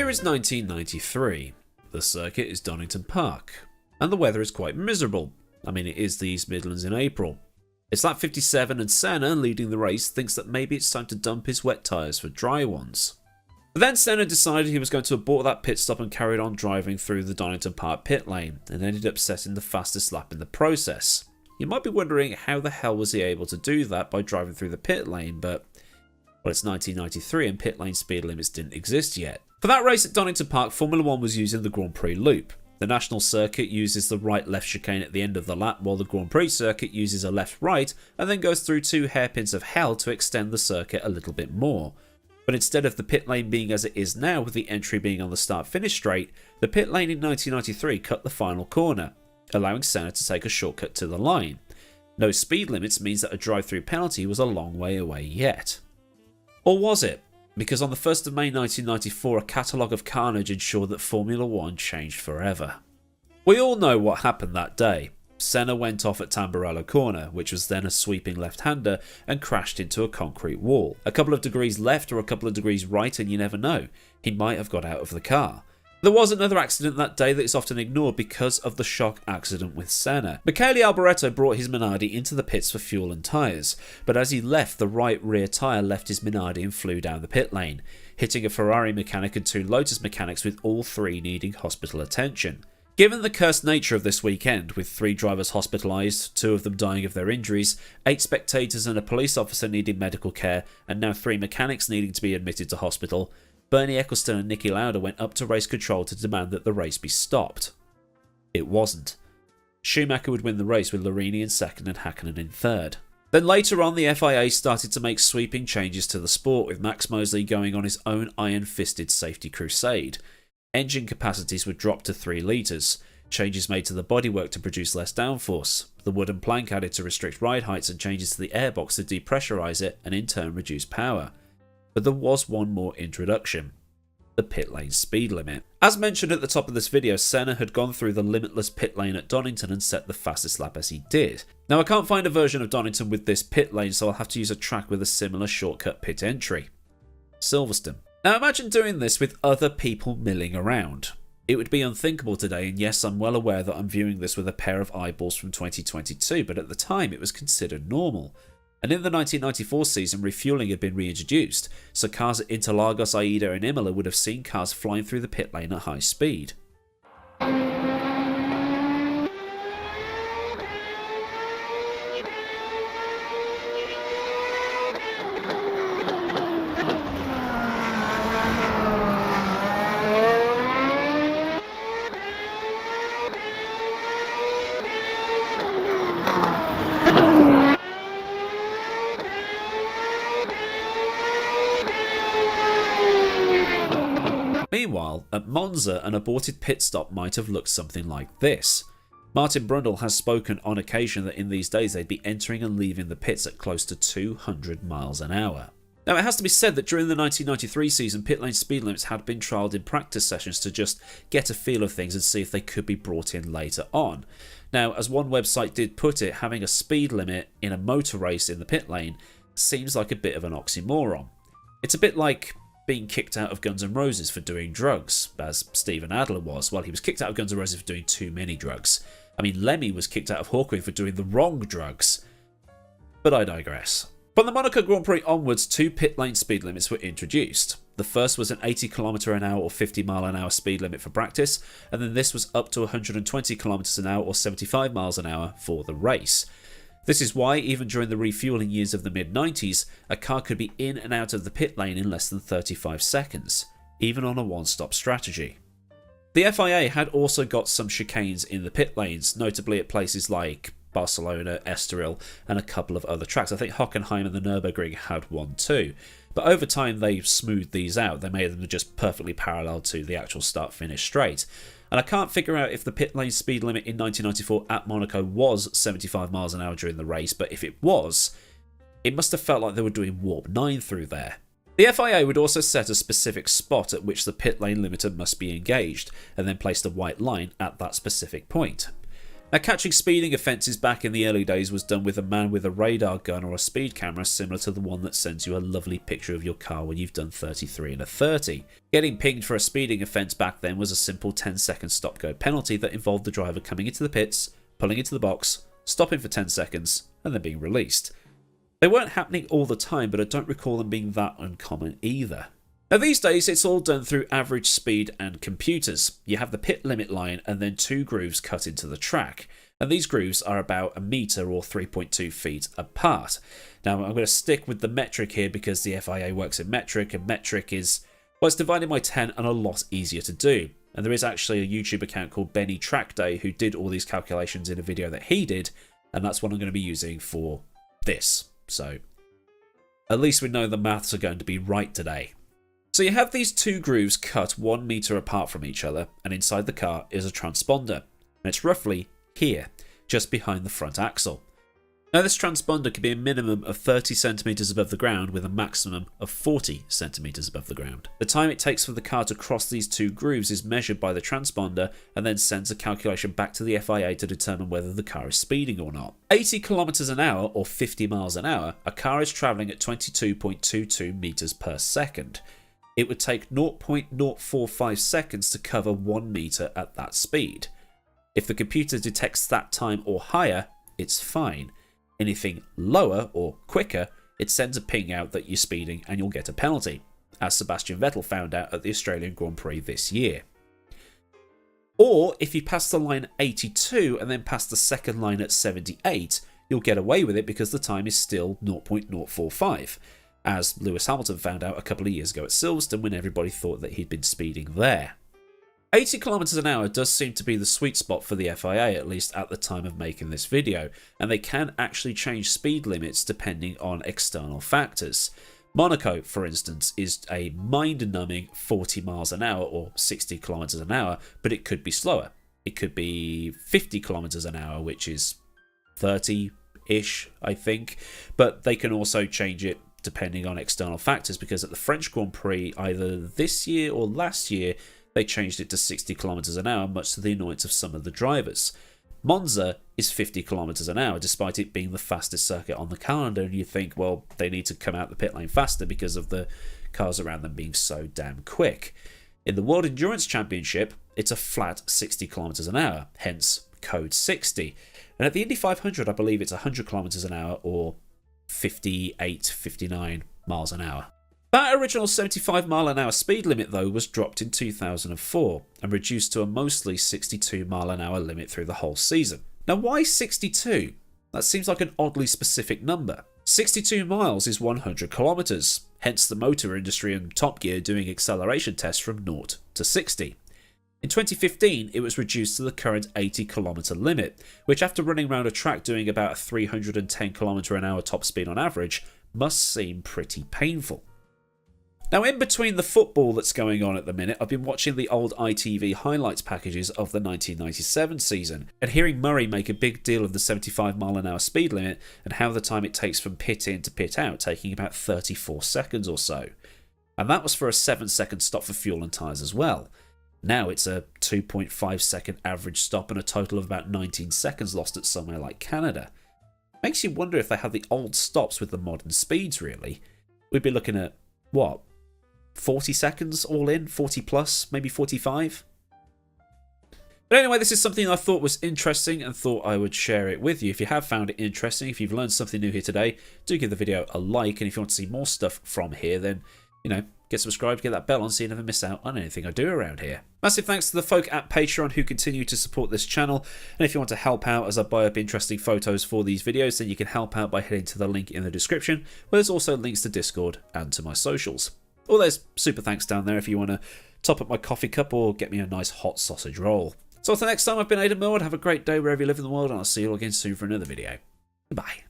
year is 1993. The circuit is Donington Park, and the weather is quite miserable. I mean, it is the East Midlands in April. It's lap 57 and Senna, leading the race, thinks that maybe it's time to dump his wet tyres for dry ones. But then Senna decided he was going to abort that pit stop and carried on driving through the Donington Park pit lane, and ended up setting the fastest lap in the process. You might be wondering how the hell was he able to do that by driving through the pit lane, but well, it's 1993 and pit lane speed limits didn't exist yet. For that race at Donington Park, Formula 1 was using the Grand Prix loop. The national circuit uses the right-left chicane at the end of the lap, while the Grand Prix circuit uses a left-right and then goes through 2 hairpins of hell to extend the circuit a little bit more. But instead of the pit lane being as it is now, with the entry being on the start-finish straight, the pit lane in 1993 cut the final corner, allowing Senna to take a shortcut to the line. No speed limits means that a drive-through penalty was a long way away yet. Or was it? Because on the 1st of May 1994, a catalogue of carnage ensured that Formula 1 changed forever. We all know what happened that day. Senna went off at Tamburello Corner, which was then a sweeping left-hander, and crashed into a concrete wall. A couple of degrees left or a couple of degrees right, and you never know. He might have got out of the car. There was another accident that day that is often ignored because of the shock accident with Senna. Michele Alboreto brought his Minardi into the pits for fuel and tyres, but as he left, the right rear tyre left his Minardi and flew down the pit lane, hitting a Ferrari mechanic and 2 Lotus mechanics, with all 3 needing hospital attention. Given the cursed nature of this weekend, with 3 drivers hospitalised, 2 of them dying of their injuries, 8 spectators and a police officer needing medical care, and now 3 mechanics needing to be admitted to hospital, Bernie Ecclestone and Niki Lauda went up to race control to demand that the race be stopped. It wasn't. Schumacher would win the race with Larini in 2nd and Hakkinen in 3rd. Then later on, the FIA started to make sweeping changes to the sport, with Max Mosley going on his own iron-fisted safety crusade. Engine capacities were dropped to 3 litres, changes made to the bodywork to produce less downforce, the wooden plank added to restrict ride heights, and changes to the airbox to depressurise it and in turn reduce power. But there was one more introduction: the pit lane speed limit. As mentioned at the top of this video, Senna had gone through the limitless pit lane at Donington and set the fastest lap as he did. Now I can't find a version of Donington with this pit lane, so I'll have to use a track with a similar shortcut pit entry: Silverstone. Now imagine doing this with other people milling around. It would be unthinkable today, and yes, I'm well aware that I'm viewing this with a pair of eyeballs from 2022, but at the time it was considered normal. And in the 1994 season, refuelling had been reintroduced, so cars at Interlagos, Aida and Imola would have seen cars flying through the pit lane at high speed. Meanwhile, at Monza, an aborted pit stop might have looked something like this. Martin Brundle has spoken on occasion that in these days they'd be entering and leaving the pits at close to 200 miles an hour. Now it has to be said that during the 1993 season, pit lane speed limits had been trialled in practice sessions to just get a feel of things and see if they could be brought in later on. Now, as one website did put it, having a speed limit in a motor race in the pit lane seems like a bit of an oxymoron. It's a bit like being kicked out of Guns N' Roses for doing drugs, as Steven Adler was. Well, he was kicked out of Guns N' Roses for doing too many drugs. I mean, Lemmy was kicked out of Hawkwind for doing the wrong drugs. But I digress. From the Monaco Grand Prix onwards, 2 pit lane speed limits were introduced. The first was an 80km/h or 50mph speed limit for practice, and then this was up to 120km/h or 75 miles an hour for the race. This is why, even during the refuelling years of the mid-90s, a car could be in and out of the pit lane in less than 35 seconds, even on a one-stop strategy. The FIA had also got some chicanes in the pit lanes, notably at places like Barcelona, Estoril, and a couple of other tracks. I think Hockenheim and the Nürburgring had one too. But over time they smoothed these out. They made them just perfectly parallel to the actual start-finish straight. And I can't figure out if the pit lane speed limit in 1994 at Monaco was 75 miles an hour during the race, but if it was, it must have felt like they were doing Warp 9 through there. The FIA would also set a specific spot at which the pit lane limiter must be engaged, and then placed a white line at that specific point. Now, catching speeding offences back in the early days was done with a man with a radar gun or a speed camera similar to the one that sends you a lovely picture of your car when you've done 33 and a 30. Getting pinged for a speeding offence back then was a simple 10-second stop-go penalty that involved the driver coming into the pits, pulling into the box, stopping for 10 seconds, and then being released. They weren't happening all the time, but I don't recall them being that uncommon either. Now these days it's all done through average speed and computers. You have the pit limit line and then 2 grooves cut into the track. And these grooves are about a metre or 3.2 feet apart. Now I'm going to stick with the metric here because the FIA works in metric, and metric is, well, it's divided by 10 and a lot easier to do. And there is actually a YouTube account called Benny Trackday who did all these calculations in a video that he did, and that's what I'm going to be using for this. So at least we know the maths are going to be right today. So you have these 2 grooves cut 1 metre apart from each other, and inside the car is a transponder, and it's roughly here, just behind the front axle. Now this transponder can be a minimum of 30 centimetres above the ground with a maximum of 40 centimetres above the ground. The time it takes for the car to cross these 2 grooves is measured by the transponder and then sends a calculation back to the FIA to determine whether the car is speeding or not. 80 kilometres an hour or 50 miles an hour, a car is travelling at 22.22 metres per second. It would take 0.045 seconds to cover 1 metre at that speed. If the computer detects that time or higher, it's fine. Anything lower or quicker, it sends a ping out that you're speeding and you'll get a penalty, as Sebastian Vettel found out at the Australian Grand Prix this year. Or if you pass the line at 82 and then pass the second line at 78, you'll get away with it because the time is still 0.045. As Lewis Hamilton found out a couple of years ago at Silverstone when everybody thought that he'd been speeding there. 80 kilometers an hour does seem to be the sweet spot for the FIA, at least at the time of making this video, and they can actually change speed limits depending on external factors. Monaco, for instance, is a mind-numbing 40 miles an hour or 60 kilometers an hour, but it could be slower. It could be 50 kilometers an hour, which is 30-ish, I think, but they can also change it depending on external factors, because at the French Grand Prix either this year or last year they changed it to 60 kilometers an hour, much to the annoyance of some of the drivers. Monza is 50 kilometers an hour despite it being the fastest circuit on the calendar, and you think, well, they need to come out the pit lane faster because of the cars around them being so damn quick. In the World Endurance Championship it's a flat 60 kilometers an hour, hence code 60, and at the Indy 500 I believe it's 100 kilometers an hour or 58, 59 miles an hour. That original 75 mile an hour speed limit though was dropped in 2004 and reduced to a mostly 62 mile an hour limit through the whole season. Now why 62? That seems like an oddly specific number. 62 miles is 100 kilometers, hence the motor industry and Top Gear doing acceleration tests from 0 to 60. In 2015, it was reduced to the current 80 kilometer limit, which after running around a track doing about a 310 km an hour top speed on average, must seem pretty painful. Now in between the football that's going on at the minute, I've been watching the old ITV highlights packages of the 1997 season, and hearing Murray make a big deal of the 75 mile an hour speed limit and how the time it takes from pit in to pit out taking about 34 seconds or so. And that was for a 7-second stop for fuel and tyres as well. Now it's a 2.5 second average stop and a total of about 19 seconds lost at somewhere like Canada. Makes you wonder if they had the old stops with the modern speeds really. We'd be looking at, what, 40 seconds all in? 40 plus? Maybe 45? But anyway, this is something I thought was interesting and thought I would share it with you. If you have found it interesting, if you've learned something new here today, do give the video a like, and if you want to see more stuff from here, then, you know, get subscribed, get that bell on so you never miss out on anything I do around here. Massive thanks to the folk at Patreon who continue to support this channel, and if you want to help out as I buy up interesting photos for these videos, then you can help out by heading to the link in the description, where there's also links to Discord and to my socials. Or there's super thanks down there if you want to top up my coffee cup or get me a nice hot sausage roll. So until next time, I've been AdmiralLaWind. Have a great day wherever you live in the world, and I'll see you all again soon for another video. Goodbye.